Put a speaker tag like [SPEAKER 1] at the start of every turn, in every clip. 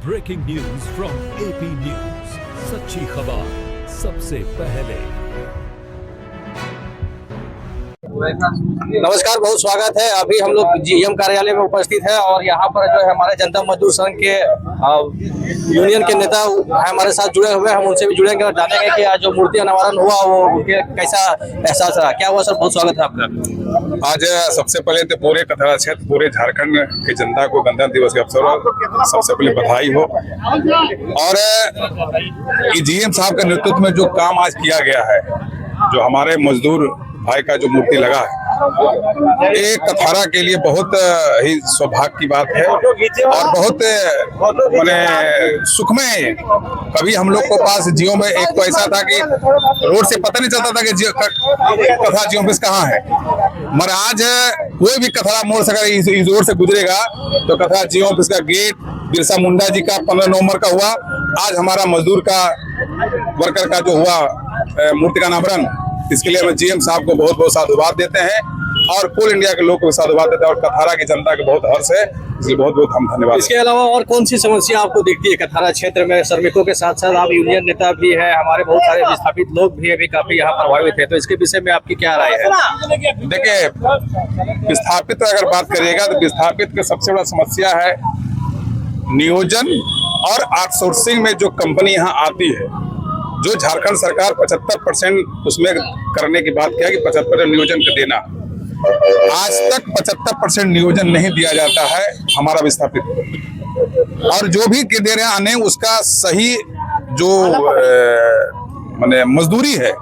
[SPEAKER 1] Breaking news from AP news, सच्ची खबर सबसे पहले।
[SPEAKER 2] नमस्कार, बहुत स्वागत है। अभी हम लोग जीएम कार्यालय में उपस्थित है और यहाँ पर जो है हमारे जनता मजदूर संघ के यूनियन के नेता हमारे साथ जुड़े हुए हैं। हम उनसे भी जुड़ेंगे और जानेंगे कि आज जो मूर्ति अनावरण हुआ वो उनके कैसा एहसास रहा। क्या हुआ सर? बहुत स्वागत है आपका।
[SPEAKER 3] आज सबसे पहले तो पूरे कथरा क्षेत्र, पूरे झारखंड की जनता को गणतंत्र दिवस के अवसर पर सबसे पहले बधाई हो। और जीएम साहब के नेतृत्व में जो काम आज किया गया है, जो हमारे मजदूर भाई का जो मूर्ति लगा है, ये कथारा के लिए बहुत ही सौभाग्य की बात है और बहुत माने सुखमय। कभी हम लोग को पास जियो में एक तो ऐसा था कि रोड से पता नहीं चलता था कि कथरा जियो ऑफिस कहाँ है, मगर आज कोई भी कथरा मोड़ से अगर इस रोड से गुजरेगा तो कथरा जियो ऑफिस का गेट बिरसा मुंडा जी का 15 नवंबर का हुआ। आज हमारा मजदूर का वर्कर का जो हुआ मूर्ति का अनावरण, इसके लिए हम जीएम साहब को बहुत बहुत साधुवाद देते हैं और पूल इंडिया के लोग को साधुवाद देते हैं और कथारा की जनता के बहुत हर्ष है, इसलिए बहुत बहुत हम धन्यवाद।
[SPEAKER 2] इसके अलावा और कौन सी समस्या आपको दिखती है कथारा क्षेत्र में? श्रमिकों के साथ साथ आप यूनियन नेता भी है, हमारे बहुत सारे विस्थापित लोग भी अभी काफी यहाँ प्रभावित है, तो इसके विषय में आपकी क्या राय है?
[SPEAKER 3] देखिए, विस्थापित अगर बात करिएगा तो विस्थापित की सबसे बड़ा समस्या है नियोजन और आउटसोर्सिंग में जो कंपनी यहाँ आती है, जो झारखंड सरकार 75% उसमें करने की बात किया कि 75% नियोजन का देना, आज तक 75% नियोजन नहीं दिया जाता है हमारा विस्थापित को। और जो भी दे रहे आने उसका सही जो माने मजदूरी है,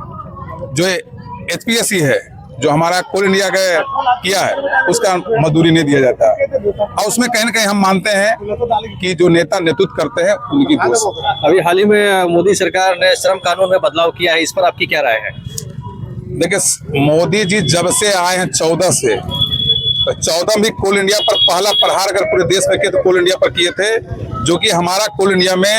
[SPEAKER 3] जो एचपीएससी है, जो हमारा कोल इंडिया का किया है, उसका मजदूरी नहीं दिया जाता। और उसमें कहीं ना कहीं हम मानते हैं कि जो नेता नेतृत्व करते हैं उनकी दोष।
[SPEAKER 2] अभी हाल ही में मोदी सरकार ने श्रम कानून में बदलाव किया है, इस पर आपकी क्या राय है?
[SPEAKER 3] देखिए, मोदी जी जब से आए हैं 14 से, तो 14 भी कोल इंडिया पर पहला प्रहार अगर पूरे देश में किए तो कोल इंडिया पर किए थे, जो कि हमारा कोल इंडिया में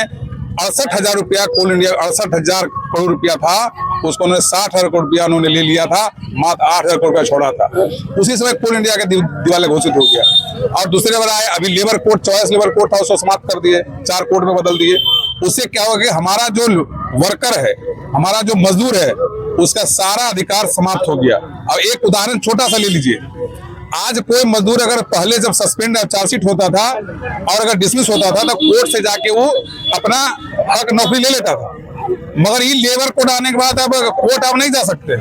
[SPEAKER 3] 68,000 रुपया, कोल इंडिया 68,000 करोड़ रुपया था, उसको उन्होंने 60,000 करोड़ रुपया उन्होंने ले लिया था, मात्र 8,000 करोड़ रुपया छोड़ा था। उसी समय कोल इंडिया का दिवाला घोषित हो गया। और दूसरे बार आए, अभी लेबर कोड 24 लेबर कोड था, उसको समाप्त कर दिए, 4 कोड में बदल दिए। उससे क्या होगा कि हमारा जो वर्कर है, हमारा जो मजदूर है, उसका सारा अधिकार समाप्त हो गया। अब एक उदाहरण छोटा सा ले लीजिए, आज कोई मजदूर अगर पहले जब सस्पेंड चार्जशीट होता था और अगर डिसमिस होता था तो कोर्ट से जाके वो अपना हक नौकरी ले लेता था, मगर ये लेबर कोड आने के बाद अब कोर्ट आप नहीं जा सकते।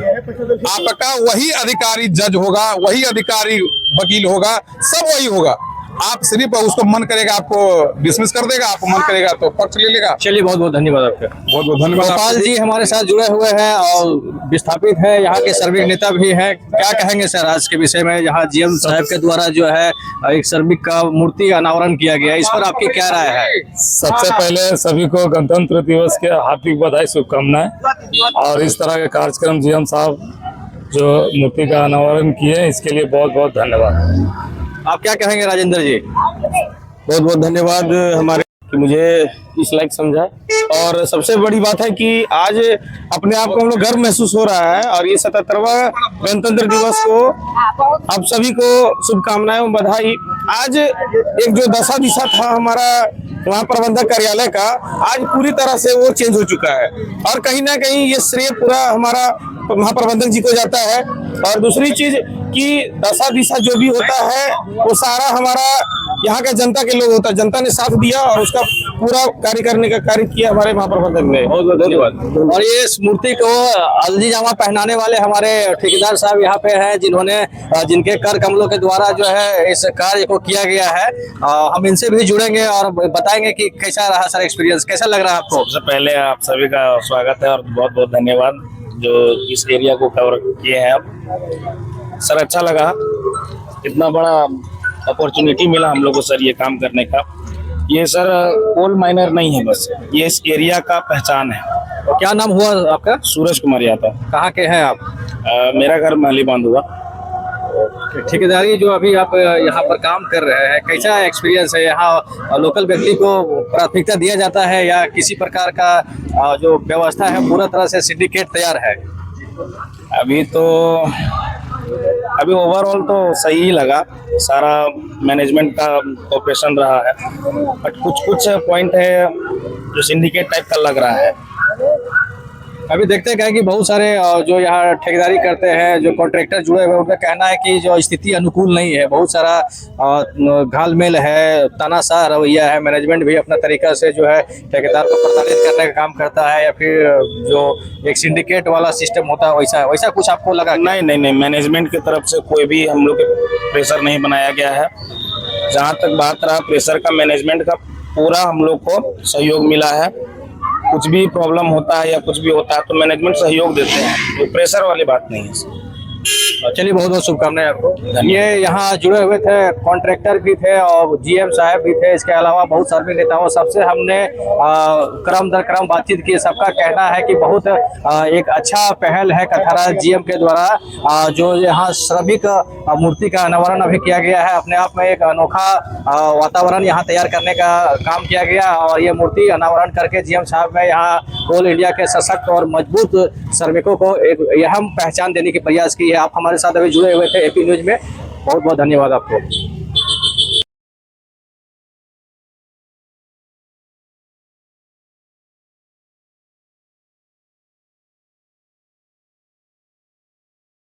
[SPEAKER 3] आपका वही अधिकारी जज होगा, वही अधिकारी वकील होगा, सब वही होगा। आप सिर्फ उसको मन करेगा आपको डिसमिस कर देगा, आपको मन करेगा तो पक्ष ले लेगा।
[SPEAKER 2] चलिए, बहुत बहुत धन्यवाद आपका।
[SPEAKER 3] बहुत बहुत धन्यवाद।
[SPEAKER 2] गोपाल जी हमारे साथ जुड़े हुए हैं और विस्थापित है, यहाँ के श्रमिक नेता भी हैं। क्या कहेंगे सर आज के विषय में? यहाँ जीएम साहब के द्वारा जो है एक श्रमिक का मूर्ति अनावरण किया गया, इस पर आपकी क्या राय है?
[SPEAKER 4] सबसे पहले सभी को गणतंत्र दिवस के हार्दिक बधाई, शुभकामनाएं। और इस तरह के कार्यक्रम जीएम साहब जो मूर्ति का अनावरण किए, इसके लिए बहुत बहुत धन्यवाद।
[SPEAKER 2] आप क्या कहेंगे राजेंद्र जी?
[SPEAKER 5] बहुत बहुत धन्यवाद हमारे कि मुझे इस लायक समझा। और सबसे बड़ी बात है कि आज अपने आप को हम लोग गर्व महसूस हो रहा है और ये 77वां गणतंत्र दिवस को आप सभी को शुभकामनाएं और बधाई। आज एक जो दशा दिशा था हमारा वहाँ प्रबंधक कार्यालय का, आज पूरी तरह से वो चेंज हो चुका है और कहीं ना कहीं ये श्रेय पूरा हमारा महाप्रबंधक जी को जाता है। और दूसरी चीज कि दशा दिशा जो भी होता है वो सारा हमारा यहाँ के जनता के लोग होता है, जनता ने साथ दिया और उसका पूरा कार्य करने का कार्य किया हमारे महाप्रबंधक ने।
[SPEAKER 2] बहुत बहुत धन्यवाद। और ये इस मूर्ति को अलजी जामा पहनाने वाले हमारे ठेकेदार साहब यहाँ पे हैं, जिनके कर कमलों के द्वारा जो है इस कार्य को किया गया है। हम इनसे भी जुड़ेंगे और बताएंगे कि कैसा रहा सर एक्सपीरियंस, कैसा लग रहा है आपको?
[SPEAKER 4] सबसे पहले आप सभी का स्वागत है और बहुत बहुत धन्यवाद जो इस एरिया को कवर किए हैं आप। सर अच्छा लगा, इतना बड़ा अपॉर्चुनिटी मिला हम लोग को सर ये काम करने का। ये सर कोल माइनर नहीं है, बस ये इस एरिया का पहचान है।
[SPEAKER 2] तो क्या नाम हुआ आपका?
[SPEAKER 4] सूरज कुमार यादव।
[SPEAKER 2] कहाँ के हैं आप?
[SPEAKER 4] मेरा घर महली बांध हुआ।
[SPEAKER 2] ठेकेदारी जो अभी आप यहाँ पर काम कर रहे हैं, कैसा एक्सपीरियंस है? यहाँ लोकल व्यक्ति को प्राथमिकता दिया जाता है या किसी प्रकार का जो व्यवस्था है पूरा तरह से सिंडिकेट तैयार है?
[SPEAKER 4] अभी तो अभी ओवरऑल तो सही ही लगा, सारा मैनेजमेंट का ऑपरेशन रहा है, बट कुछ कुछ पॉइंट है जो सिंडिकेट टाइप का लग रहा है।
[SPEAKER 2] अभी देखते हैं कि बहुत सारे जो यहाँ ठेकेदारी करते हैं, जो कॉन्ट्रैक्टर जुड़े हुए हैं, उनका कहना है कि जो स्थिति अनुकूल नहीं है, बहुत सारा घालमेल है, तानाशाह रवैया है, मैनेजमेंट भी अपना तरीका से जो है ठेकेदार को प्रताड़ित करने का काम करता है, या फिर जो एक सिंडिकेट वाला सिस्टम होता है वैसा वैसा कुछ आपको लगा?
[SPEAKER 4] नहीं, मैनेजमेंट की तरफ से कोई भी हम लोग के प्रेशर नहीं बनाया गया है। जहाँ तक बात रहा प्रेशर का, मैनेजमेंट का पूरा हम लोग को सहयोग मिला है। कुछ भी प्रॉब्लम होता है या कुछ भी होता है तो मैनेजमेंट सहयोग देते हैं, तो प्रेशर वाली बात नहीं है।
[SPEAKER 2] चलिए, बहुत बहुत शुभकामनाएं आपको। ये यहाँ जुड़े हुए थे, कॉन्ट्रैक्टर भी थे और जीएम साहब भी थे, इसके अलावा बहुत सारे नेताओं सबसे हमने क्रम दर क्रम बातचीत की। सबका कहना है कि बहुत एक अच्छा पहल है कथारा जीएम के द्वारा, जो यहाँ श्रमिक मूर्ति का अनावरण अभी किया गया है। अपने आप में एक अनोखा वातावरण यहाँ तैयार करने का काम किया गया और ये मूर्ति अनावरण करके जीएम साहब ने यहाँ कोल इंडिया के सशक्त और मजबूत श्रमिकों को एक अहम पहचान देने की प्रयास की है। आप हमारे साथ अभी जुड़े हुए थे एपी न्यूज में, बहुत बहुत धन्यवाद आपको।